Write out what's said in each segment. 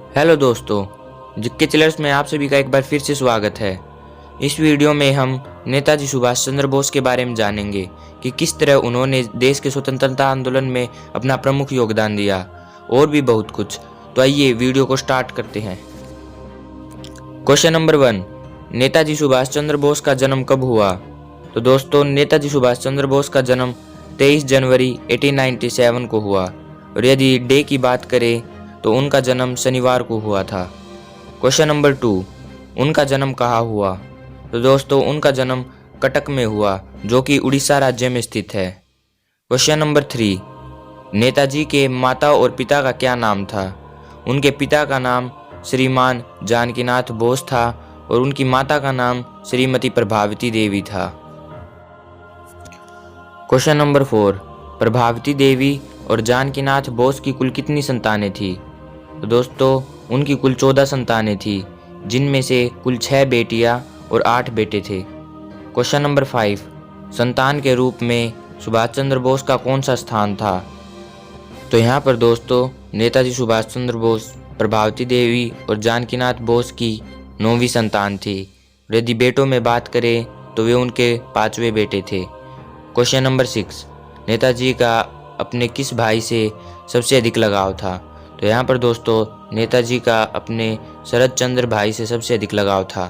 Hello दोस्तों, जिक्के chillers में आप सभी का एक बार फिर से स्वागत है। इस वीडियो में हम नेताजी सुभाष चंद्र बोस के बारे में जानेंगे कि किस तरह उन्होंने देश के स्वतंत्रता आंदोलन में अपना प्रमुख योगदान दिया और भी बहुत कुछ। तो आइए वीडियो को स्टार्ट करते हैं। क्वेश्चन नंबर 1, नेताजी सुभाष चंद्र बोस का जन्म कब हुआ? तो दोस्तों, नेताजी सुभाष चंद्र बोस का जन्म 23 जनवरी 1897 को हुआ और यदि डे की बात करें तो उनका जन्म शनिवार को हुआ था। क्वेश्चन नंबर 2, उनका जन्म कहाँ हुआ? तो दोस्तों, उनका जन्म कटक में हुआ जो कि उड़ीसा राज्य में स्थित है। क्वेश्चन नंबर 3, नेताजी के माता और पिता का क्या नाम था? उनके पिता का नाम श्रीमान जानकीनाथ बोस था और उनकी माता का नाम श्रीमती प्रभावती देवी था। क्वेश्चन नंबर 4, प्रभावती देवी और जानकीनाथ बोस की कुल कितनी संतानें थी? तो दोस्तों, उनकी कुल 14 संतानें थी, जिनमें से कुल 6 बेटियां और 8 बेटे थे। क्वेश्चन नंबर 5, संतान के रूप में सुभाष चंद्र बोस का कौन सा स्थान था? तो यहाँ पर दोस्तों, नेताजी सुभाष चंद्र बोस प्रभावती देवी और जानकीनाथ बोस की 9वीं संतान थी। यदि बेटों में बात करें तो वे उनके 5वें बेटे थे। क्वेश्चन नंबर 6, नेताजी का अपने किस भाई से सबसे अधिक लगाव था? तो यहाँ पर दोस्तों, नेताजी का अपने शरद चंद्र भाई से सबसे अधिक लगाव था,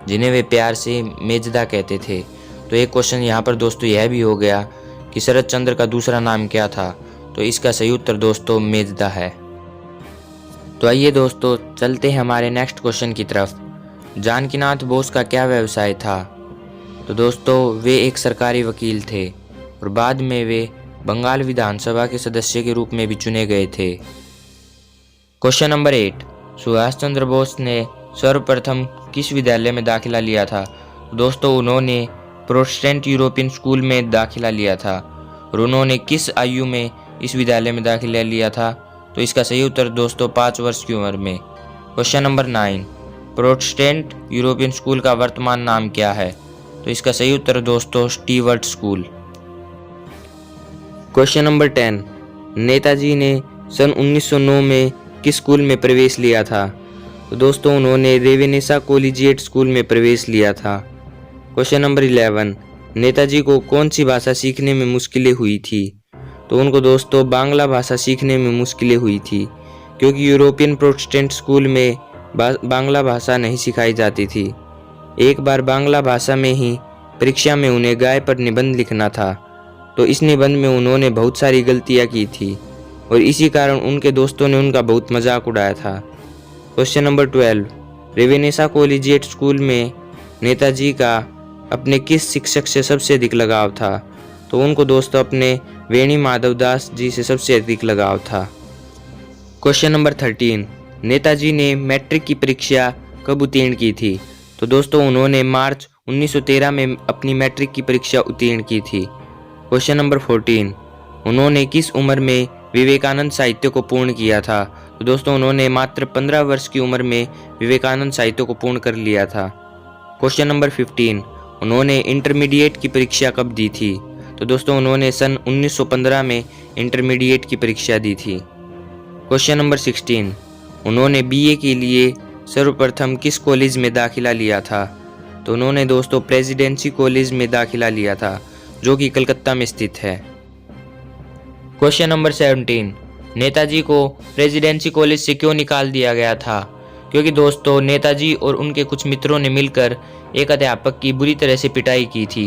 जिन्हें वे प्यार से मेजदा कहते थे। तो एक क्वेश्चन यहाँ पर दोस्तों यह भी हो गया कि शरद चंद्र का दूसरा नाम क्या था? तो इसका सही उत्तर दोस्तों मेजदा है। तो आइए दोस्तों, चलते हैं हमारे नेक्स्ट क्वेश्चन की तरफ। जानकीनाथ बोस का क्या व्यवसाय था? तो दोस्तों, वे एक सरकारी वकील थे और बाद में वे बंगाल विधानसभा के सदस्य के रूप में भी चुने गए थे। क्वेश्चन नंबर 8, सुभाष चंद्र बोस ने सर्वप्रथम किस विद्यालय में दाखिला लिया था? दोस्तों, उन्होंने प्रोटेस्टेंट यूरोपियन स्कूल में दाखिला लिया था और उन्होंने किस आयु में इस विद्यालय में दाखिला लिया था? तो इसका सही उत्तर दोस्तों 5 वर्ष की उम्र में। Question number 9, Protestant European school का वर्तमान नाम क्या है? तो इसका सही उत्तर दोस्तों Stewart school. Question number 10, Netaji ने सन 1909 में किस स्कूल में प्रवेश लिया था? तो दोस्तों, उन्होंने रेवेनेसा कॉलेजिएट स्कूल में प्रवेश लिया था। क्वेश्चन नंबर 11, नेताजी को कौन सी भाषा सीखने में मुश्किलें हुई थी? तो उनको दोस्तों बांग्ला भाषा सीखने में मुश्किलें हुई थी, क्योंकि यूरोपियन प्रोटेस्टेंट स्कूल में बांग्ला भाषा नहीं सिखाई जाती थी। एक बार बांग्ला भाषा में ही परीक्षा में उन्हें गाय पर निबंध लिखना था, तो इस निबंध में उन्होंने बहुत सारी गलतियां की थी और इसी कारण उनके दोस्तों ने उनका बहुत मजाक उड़ाया था। क्वेश्चन नंबर 12, रेवेनेसा कॉलेजिएट स्कूल में नेताजी का अपने किस शिक्षक से सबसे अधिक लगाव था? तो उनको दोस्तों अपने वेणी माधव दास जी से सबसे अधिक लगाव था। क्वेश्चन नंबर 13, नेताजी ने मैट्रिक की परीक्षा कब उत्तीर्ण की थी? तो दोस्तों, उन्होंने मार्च 1913 में अपनी मैट्रिक की परीक्षा उत्तीर्ण की थी। क्वेश्चन नंबर 14, उन्होंने किस उम्र में विवेकानंद साहित्य को पूर्ण किया था? तो दोस्तों, उन्होंने मात्र 15 वर्ष की उम्र में विवेकानंद साहित्य को पूर्ण कर लिया था। क्वेश्चन नंबर 15, उन्होंने इंटरमीडिएट की परीक्षा कब दी थी? तो दोस्तों, उन्होंने सन 1915 में इंटरमीडिएट की परीक्षा दी थी। क्वेश्चन नंबर 16, उन्होंने बीए के लिए सर्वप्रथम किस कॉलेज में दाखिला लिया था? तो उन्होंने दोस्तों प्रेसिडेंसी कॉलेज में दाखिला लिया था, जो कि कलकत्ता में स्थित है। क्वेश्चन नंबर 17, नेताजी को प्रेसिडेंसी कॉलेज से क्यों निकाल दिया गया था? क्योंकि दोस्तों, नेताजी और उनके कुछ मित्रों ने मिलकर एक अध्यापक की बुरी तरह से पिटाई की थी।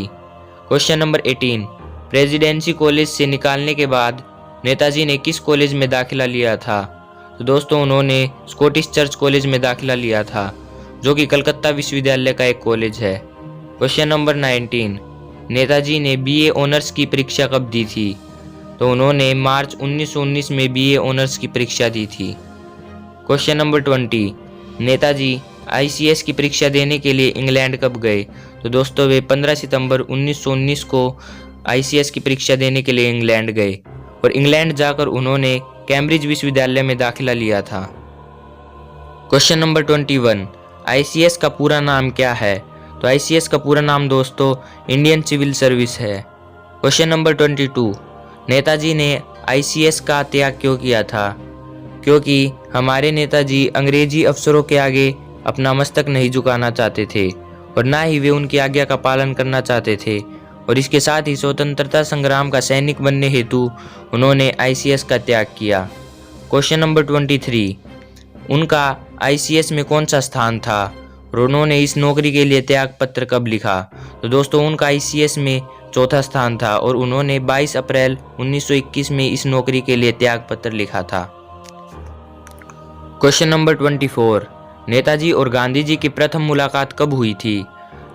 क्वेश्चन नंबर 18, प्रेसिडेंसी कॉलेज से निकालने के बाद नेताजी ने किस कॉलेज में दाखिला लिया था? तो दोस्तों, उन्होंने स्कॉटिश चर्च कॉलेज में दाखिला लिया था, जो कि कलकत्ता विश्वविद्यालय का एक कॉलेज है। क्वेश्चन नंबर 19, नेताजी ने बीए ऑनर्स की परीक्षा कब दी थी? तो उन्होंने मार्च 1919 में बीए ऑनर्स की परीक्षा दी थी। क्वेश्चन नंबर 20, नेताजी आईसीएस की परीक्षा देने के लिए इंग्लैंड कब गए? तो दोस्तों, वे 15 सितंबर 1919 को आईसीएस की परीक्षा देने के लिए इंग्लैंड गए और इंग्लैंड जाकर उन्होंने कैम्ब्रिज विश्वविद्यालय में दाखिला लिया था। क्वेश्चन नंबर 21, आईसीएस का पूरा नाम क्या है? तो आईसीएस का पूरा नाम दोस्तों इंडियन सिविल सर्विस है। क्वेश्चन नंबर 22, नेताजी ने आईसीएस का त्याग क्यों किया था? क्योंकि हमारे नेताजी अंग्रेजी अफसरों के आगे अपना मस्तक नहीं झुकाना चाहते थे और ना ही वे उनकी आज्ञा का पालन करना चाहते थे, और इसके साथ ही स्वतंत्रता संग्राम का सैनिक बनने हेतु उन्होंने आईसीएस का त्याग किया। क्वेश्चन नंबर 23, उनका आईसीएस में कौन सा स्थान था और उन्होंने इस नौकरी के लिए त्याग पत्र कब लिखा? तो दोस्तों उनका आईसीएस में चौथा स्थान था और उन्होंने 22 अप्रैल 1921 में इस नौकरी के लिए त्याग पत्र लिखा था। क्वेश्चन नंबर 24, नेताजी और गांधी जी की प्रथम मुलाकात कब हुई थी?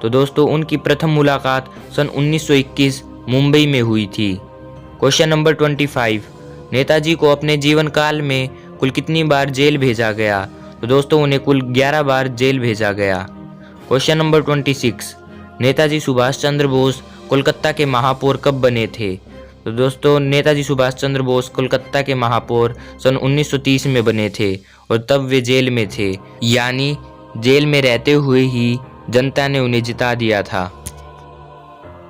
तो दोस्तों उनकी प्रथम मुलाकात सन 1921 मुंबई में हुई थी। क्वेश्चन नंबर 25, नेताजी को अपने जीवन काल में कुल कितनी बार जेल भेजा गया? तो दोस्तों उन्हें कुल 11 बार जेल भेजा गया। क्वेश्चन नंबर 26, नेताजी सुभाष चंद्र बोस कोलकाता के महापौर कब बने थे? तो दोस्तों नेताजी सुभाष चंद्र बोस कोलकाता के महापौर सन 1930 में बने थे और तब वे जेल में थे, यानी जेल में रहते हुए ही जनता ने उन्हें जिता दिया था।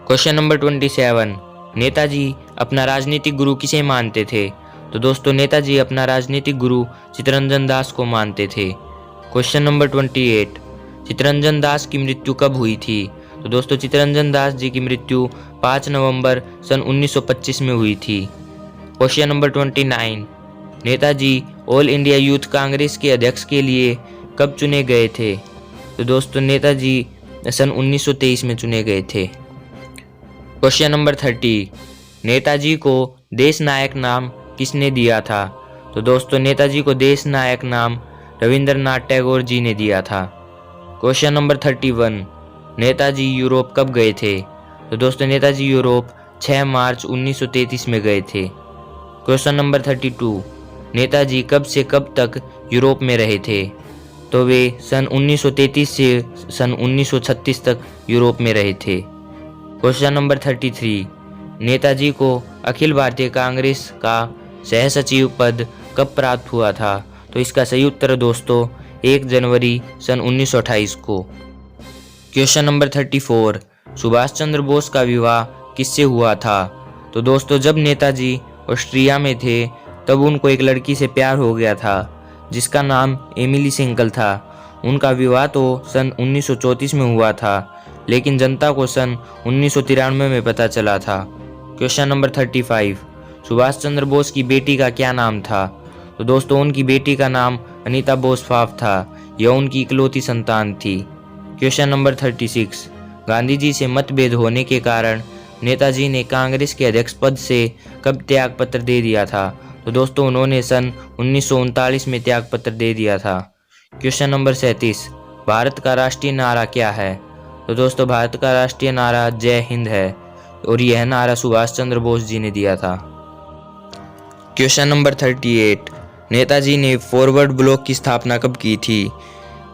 क्वेश्चन नंबर 27, नेताजी अपना राजनीतिक गुरु किसे मानते थे? तो दोस्तों नेताजी अपना राजनीतिक गुरु चित्तरंजन दास को मानते थे। क्वेश्चन नंबर 28, चित्तरंजन दास की मृत्यु कब हुई थी? तो दोस्तों चित्तरंजन दास जी की मृत्यु 5 नवंबर सन 1925 में हुई थी। Question number 29, Netaji all India youth Congress के अध्यक्ष के लिए कब चुने गए थे? तो दोस्तों नेताजी सन 1923 में चुने गए थे। क्वेश्चन नंबर 30, नेताजी को देश नायक नाम किसने दिया था? तो दोस्तों नेताजी को देश नायक नाम रविंद्रनाथ टैगोर जी ने दिया था। क्वेश्चन नंबर 31, नेताजी यूरोप कब गए थे? तो दोस्तों नेताजी यूरोप 6 मार्च 1933 में गए थे। क्वेश्चन नंबर 32, नेताजी कब से कब तक यूरोप में रहे थे? तो वे सन 1933 से सन 1936 तक यूरोप में रहे थे। क्वेश्चन नंबर 33, नेताजी को अखिल भारतीय कांग्रेस का सहसचिव पद कब प्राप्त हुआ था? तो इसका सही उत्तर दोस्तों 1 जनवरी सन 1928 को। क्वेश्चन नंबर 34, सुभाष चंद्र बोस का विवाह किससे हुआ था? तो दोस्तों जब नेताजी ऑस्ट्रिया में थे तब उनको एक लड़की से प्यार हो गया था जिसका नाम एमिली सेंकल था। उनका विवाह तो सन 1934 में हुआ था, लेकिन जनता को सन 1993 में पता चला था। क्वेश्चन नंबर 35, सुभाष चंद्र बोस की बेटी का क्या नाम था? तो दोस्तों उनकी बेटी का नाम अनीता बोस फाफ था। यह उनकी इकलौती संतान थी। क्वेश्चन नंबर 36, गांधी जी से मतभेद होने के कारण नेताजी ने कांग्रेस के अध्यक्ष पद से कब त्याग पत्र दे दिया था? तो दोस्तों उन्होंने सन 1939 में त्याग पत्र दे दिया था। क्वेश्चन नंबर 37, भारत का राष्ट्रीय नारा क्या है? तो दोस्तों भारत का राष्ट्रीय नारा जय हिंद है और यह नारा सुभाष चंद्र बोस जी ने दिया था। क्वेश्चन नंबर 38, नेताजी ने फॉरवर्ड ब्लॉक की स्थापना कब की थी?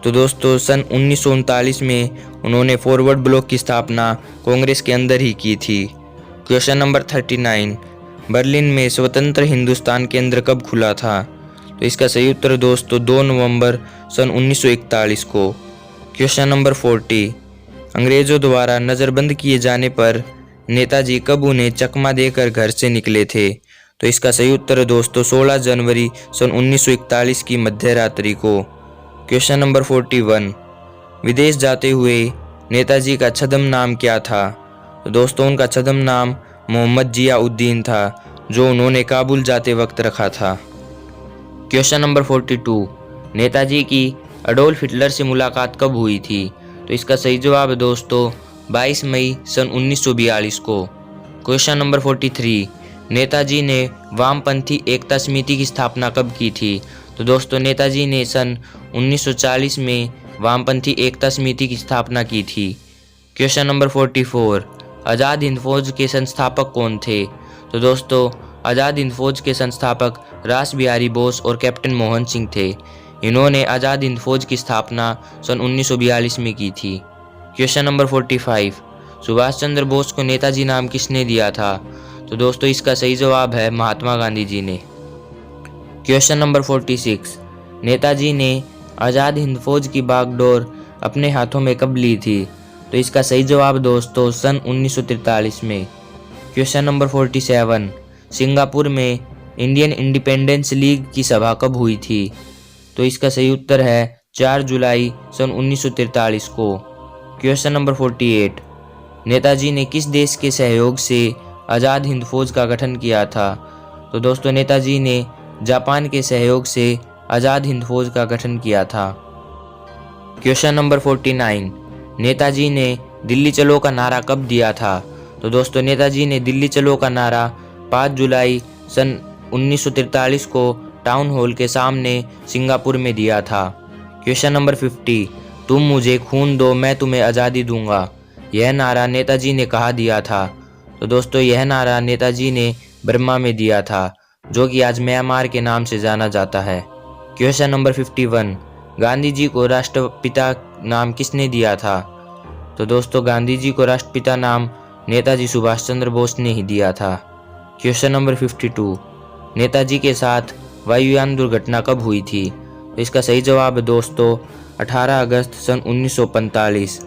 तो दोस्तों सन 1939 में उन्होंने फॉरवर्ड ब्लॉक की स्थापना कांग्रेस के अंदर ही की थी। क्वेश्चन नंबर 39, बर्लिन में स्वतंत्र हिंदुस्तान केंद्र कब खुला था? तो इसका सही उत्तर दोस्तों 2 नवंबर सन 1941 को। क्वेश्चन नंबर 40, अंग्रेजों द्वारा नज़रबंद किए जाने पर नेताजी कब उन्हें चकमा देकर घर से निकले थे? तो इसका सही उत्तर दोस्तों 16 जनवरी सन 1941 की मध्य रात्रि को। क्वेश्चन नंबर 41, विदेश जाते हुए नेताजी का छद्म नाम क्या था? तो दोस्तों उनका छद्म नाम मोहम्मद जियाउद्दीन था, जो उन्होंने काबुल जाते वक्त रखा था। क्वेश्चन नंबर 42, नेताजी की अडोल्फ हिटलर से मुलाकात कब हुई थी? तो इसका सही जवाब है दोस्तों 22 मई सन 1942 को। क्वेश्चन नंबर 43, नेताजी ने वामपंथी एकता समिति की स्थापना कब की थी? तो दोस्तों नेताजी ने सन 1940 में वामपंथी एकता समिति की स्थापना की थी। क्वेश्चन नंबर 44, आज़ाद हिंद फौज के संस्थापक कौन थे? तो दोस्तों आज़ाद हिंद फौज के संस्थापक रास बिहारी बोस और कैप्टन मोहन सिंह थे। इन्होंने आज़ाद हिंद फौज की स्थापना सन 1942 में की थी। क्वेश्चन नंबर 45, सुभाष चंद्र बोस को नेताजी नाम किसने दिया था? तो दोस्तों इसका सही जवाब है महात्मा गांधी जी ने। क्वेश्चन नंबर 46, नेताजी ने आज़ाद हिंद फौज की बागडोर अपने हाथों में कब ली थी? तो इसका सही जवाब दोस्तों सन 1943 में। क्वेश्चन नंबर 47, सिंगापुर में इंडियन इंडिपेंडेंस लीग की सभा कब हुई थी? तो इसका सही उत्तर है 4 जुलाई सन 1943 को। क्वेश्चन नंबर 48, नेताजी ने किस देश के सहयोग से आज़ाद हिंद फौज का गठन किया था? तो दोस्तों नेताजी ने जापान के सहयोग से आज़ाद हिंद फौज का गठन किया था। क्वेश्चन नंबर 49, नेताजी ने दिल्ली चलो का नारा कब दिया था? तो दोस्तों नेताजी ने दिल्ली चलो का नारा 5 जुलाई सन 1943 को टाउन हॉल के सामने सिंगापुर में दिया था। क्वेश्चन नंबर 50, तुम मुझे खून दो मैं तुम्हें आज़ादी दूंगा, यह नारा नेताजी ने कहाँ दिया था? तो दोस्तों यह नारा नेताजी ने बर्मा में दिया था, जो कि आज म्यांमार के नाम से जाना जाता है। क्वेश्चन नंबर 51, गांधी जी को राष्ट्रपिता नाम किसने दिया था? तो दोस्तों गांधी जी को राष्ट्रपिता नाम नेताजी सुभाष चंद्र बोस ने ही दिया था। क्वेश्चन नंबर 52, नेताजी के साथ वायुयान दुर्घटना कब हुई थी? तो इसका सही जवाब है दोस्तों 18 अगस्त सन 1945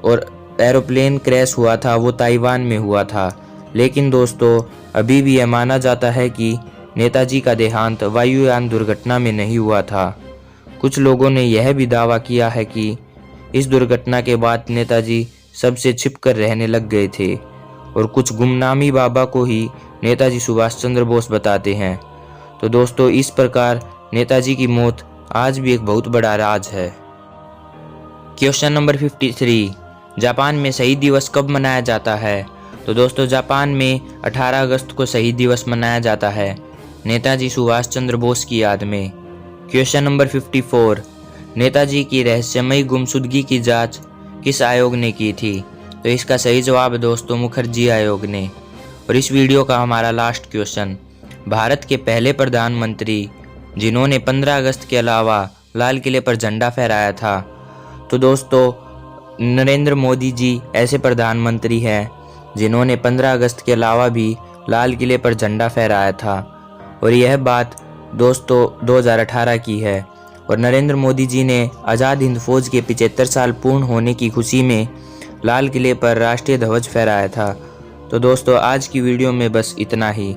और एरोप्लेन क्रैश हुआ था वो ताइवान में हुआ था। लेकिन दोस्तों अभी भी यह माना जाता है कि नेताजी का देहांत वायुयान दुर्घटना में नहीं हुआ था। कुछ लोगों ने यह भी दावा किया है कि इस दुर्घटना के बाद नेताजी सबसे छिपकर रहने लग गए थे और कुछ गुमनामी बाबा को ही नेताजी सुभाष चंद्र बोस बताते हैं। तो दोस्तों इस प्रकार नेताजी की मौत आज भी एक बहुत बड़ा राज है। क्वेश्चन नंबर 53, जापान में शहीद दिवस कब मनाया जाता है? तो दोस्तों जापान में 18 अगस्त को शहीद दिवस मनाया जाता है नेताजी सुभाष चंद्र बोस की याद में। क्वेश्चन नंबर 54, नेताजी की रहस्यमयी गुमशुदगी की जांच किस आयोग ने की थी? तो इसका सही जवाब है दोस्तों मुखर्जी आयोग ने। और इस वीडियो का हमारा लास्ट क्वेश्चन, भारत के पहले प्रधानमंत्री जिन्होंने 15 अगस्त के अलावा लाल किले पर झंडा फहराया था? तो दोस्तों नरेंद्र मोदी जी ऐसे प्रधानमंत्री हैं जिन्होंने 15 अगस्त के अलावा भी लाल किले पर झंडा फहराया था। और यह बात दोस्तों 2018 की है और नरेंद्र मोदी जी ने आज़ाद हिंद फौज के 75 साल पूर्ण होने की खुशी में लाल किले पर राष्ट्रीय ध्वज फहराया था। तो दोस्तों आज की वीडियो में बस इतना ही।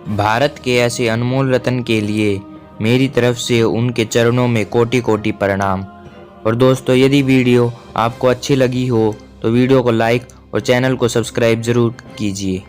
भारत के ऐसे अनमोल रत्न के लिए मेरी तरफ से उनके चरणों में कोटि कोटि प्रणाम। और दोस्तों यदि वीडियो आपको अच्छी लगी हो तो वीडियो को लाइक और चैनल को सब्सक्राइब ज़रूर कीजिए।